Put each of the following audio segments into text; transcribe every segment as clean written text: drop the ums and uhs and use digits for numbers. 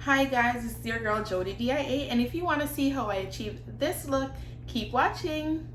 Hi guys, it's your girl Jody D.I.A, and if you want to see how I achieved this look, keep watching.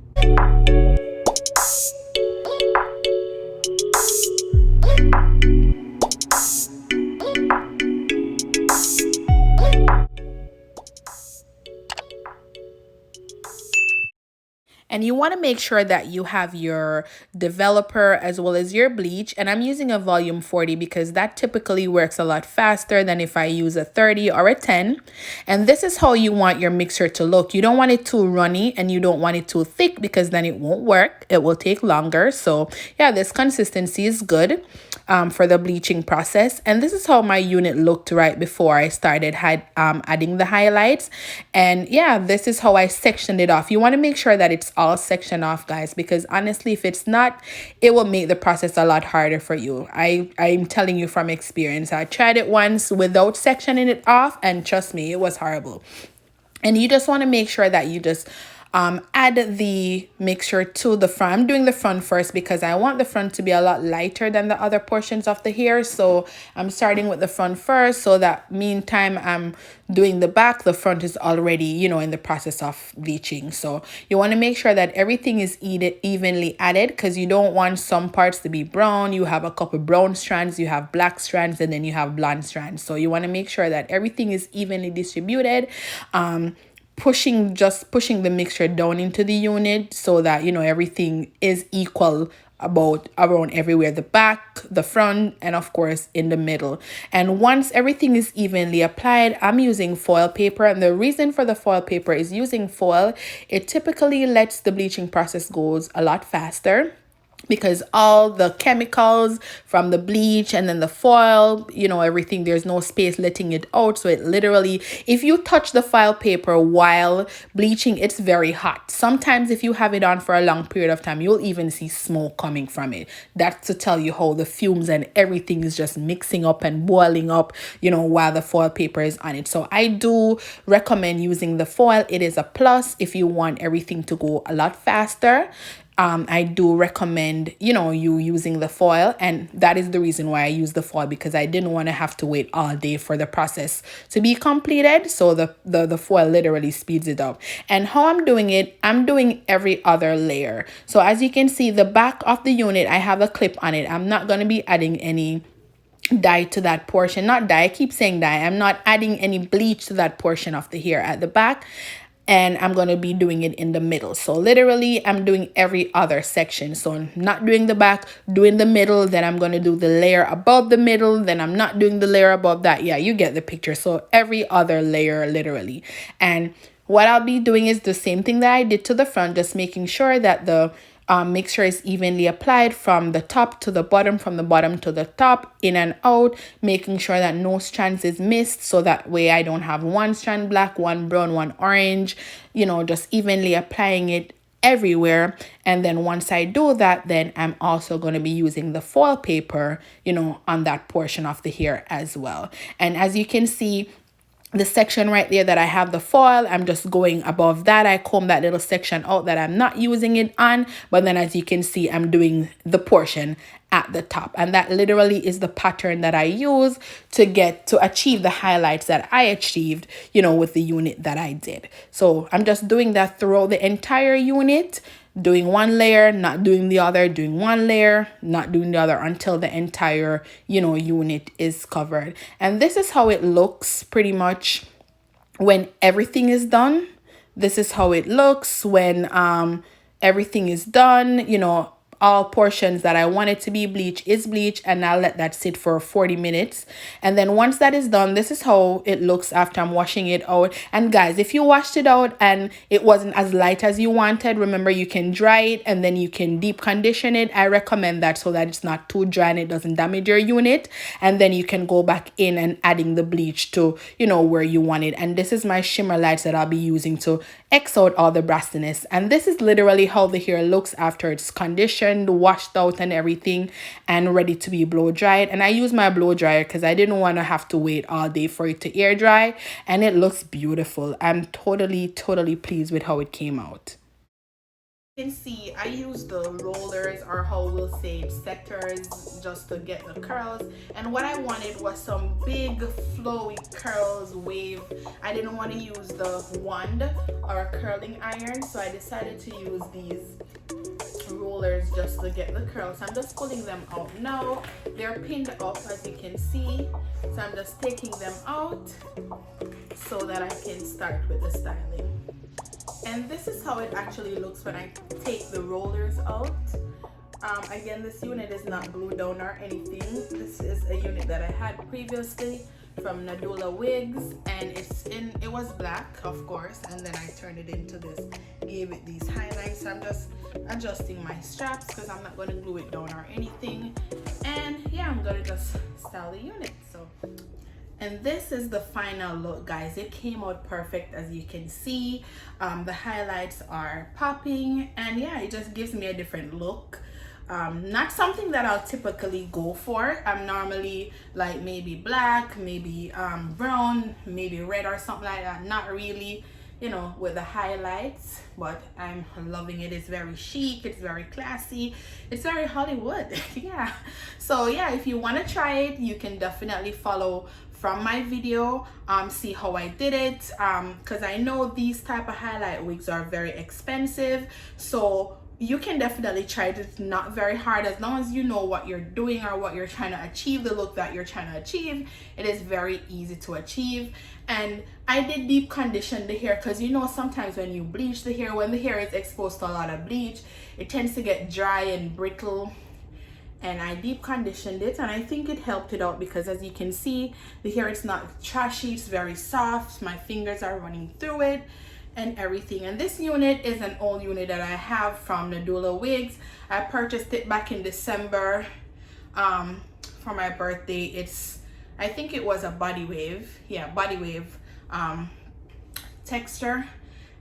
And you want to make sure that you have your developer as well as your bleach. And I'm using a volume 40 because that typically works a lot faster than if I use a 30 or a 10. And this is how you want your mixture to look. You don't want it too runny and you don't want it too thick because then it won't work. It will take longer. So yeah, this consistency is good for the bleaching process. And this is how my unit looked right before I started adding the highlights. And yeah, this is how I sectioned it off. You want to make sure that it's all sectioned off, guys, because honestly, if it's not, it will make the process a lot harder for you. I'm telling you from experience. I tried it once without sectioning it off, and trust me, it was horrible. And you just want to make sure that you just add the mixture to the front. I'm doing the front first because I want the front to be a lot lighter than the other portions of the hair. So I'm starting with the front first, so that meantime I'm doing the back, the front is already, in the process of bleaching. So you want to make sure that everything is evenly added, because you don't want some parts to be brown. You have a couple brown strands, you have black strands, and then you have blonde strands. So you want to make sure that everything is evenly distributed. Pushing the mixture down into the unit so that everything is equal about around everywhere, the back, the front, and of course in the middle. And once everything is evenly applied, I'm using foil paper. And the reason for the foil paper is using foil, it typically lets the bleaching process goes a lot faster, because all the chemicals from the bleach and then the foil, everything, there's no space letting it out. So it literally, if you touch the foil paper while bleaching, it's very hot. Sometimes if you have it on for a long period of time, you'll even see smoke coming from it. That's to tell you how the fumes and everything is just mixing up and boiling up, while the foil paper is on it. So I do recommend using the foil. It is a plus if you want everything to go a lot faster. I do recommend, you using the foil, and that is the reason why I use the foil, because I didn't want to have to wait all day for the process to be completed. So the foil literally speeds it up. And how I'm doing it, I'm doing every other layer. So as you can see, the back of the unit, I have a clip on it. I'm not going to be adding any dye to that portion. Not dye, I keep saying dye. I'm not adding any bleach to that portion of the hair at the back. And I'm going to be doing it in the middle. So literally I'm doing every other section. So I'm not doing the back, doing the middle, then I'm going to do the layer above the middle, then I'm not doing the layer above that. Yeah, you get the picture. So every other layer literally. And what I'll be doing is the same thing that I did to the front, just making sure that the mixture is evenly applied from the top to the bottom, from the bottom to the top, in and out, making sure that no strands is missed, so that way I don't have one strand black, one brown, one orange, just evenly applying it everywhere. And then once I do that, then I'm also going to be using the foil paper, on that portion of the hair as well. And as you can see, the section right there that I have the foil, I'm just going above that. I comb that little section out that I'm not using it on, but then as you can see, I'm doing the portion at the top, and that literally is the pattern that I use to achieve the highlights that I achieved, with the unit that I did. So I'm just doing that throughout the entire unit, doing one layer, not doing the other, doing one layer, not doing the other, until the entire, unit is covered. And this is how it looks pretty much when everything is done. This is how it looks when everything is done. All portions that I want it to be bleach is bleach, and I'll let that sit for 40 minutes. And then once that is done, this is how it looks after I'm washing it out. And guys, if you washed it out and it wasn't as light as you wanted, remember you can dry it and then you can deep condition it. I recommend that so that it's not too dry and it doesn't damage your unit. And then you can go back in and adding the bleach to, where you want it. And this is my shimmer lights that I'll be using to X out all the brassiness. And this is literally how the hair looks after it's conditioned, washed out and everything, and ready to be blow dried. And I use my blow dryer because I didn't want to have to wait all day for it to air dry, and it looks beautiful. I'm totally pleased with how it came out. You can see I use the rollers, or how we'll say setters, just to get the curls. And what I wanted was some big flowy curls wave. I didn't want to use the wand or a curling iron, so I decided to use these rollers just to get the curls. So I'm just pulling them out now. They're pinned up, as you can see, so I'm just taking them out so that I can start with the styling. And this is how it actually looks when I take the rollers out. Again, this unit is not glued down or anything. This is a unit that I had previously from Nadula wigs, and it was black, of course, and then I turned it into this, gave it these highlights. So I'm just adjusting my straps because I'm not going to glue it down or anything. And yeah, I'm going to just style the unit. And this is the final look, guys. It came out perfect, as you can see. The highlights are popping, and yeah, it just gives me a different look. Not something that I'll typically go for. I'm normally like maybe black, maybe brown, maybe red or something like that. Not really, you know, with the highlights, but I'm loving it. It's very chic, it's very classy, it's very Hollywood. Yeah, so yeah, if you want to try it, you can definitely follow from my video, see how I did it, because I know these type of highlight wigs are very expensive, so you can definitely try it. It's not very hard as long as you know what you're doing or what you're trying to achieve, the look that you're trying to achieve. It is very easy to achieve. And I did deep condition the hair because, you know, sometimes when you bleach the hair, when the hair is exposed to a lot of bleach, it tends to get dry and brittle. And I deep conditioned it, and I think it helped it out because, as you can see, the hair is not trashy, it's very soft. My fingers are running through it and everything. And this unit is an old unit that I have from Nadula wigs. I purchased it back in December for my birthday. I think it was a body wave, yeah, body wave texture.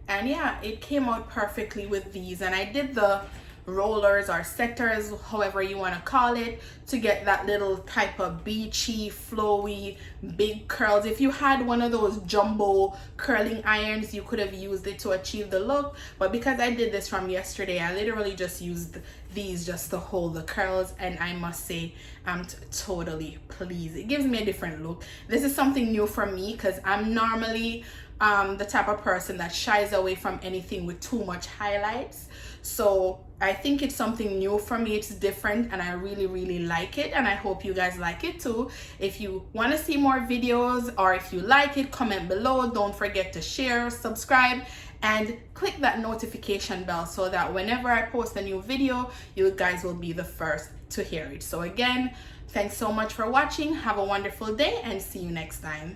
And yeah, it came out perfectly with these, and I did the rollers or setters, however you want to call it, to get that little type of beachy, flowy, big curls. If you had one of those jumbo curling irons, you could have used it to achieve the look, but because I did this from yesterday, I literally just used these just to hold the curls, and I must say I'm totally pleased. It gives me a different look. This is something new for me because I'm normally the type of person that shies away from anything with too much highlights. So I think it's something new for me. It's different, and I really like it, and I hope you guys like it too. If you want to see more videos, or if you like it, comment below. Don't forget to share, subscribe, and click that notification bell so that whenever I post a new video, you guys will be the first to hear it. So again, thanks so much for watching. Have a wonderful day, and see you next time.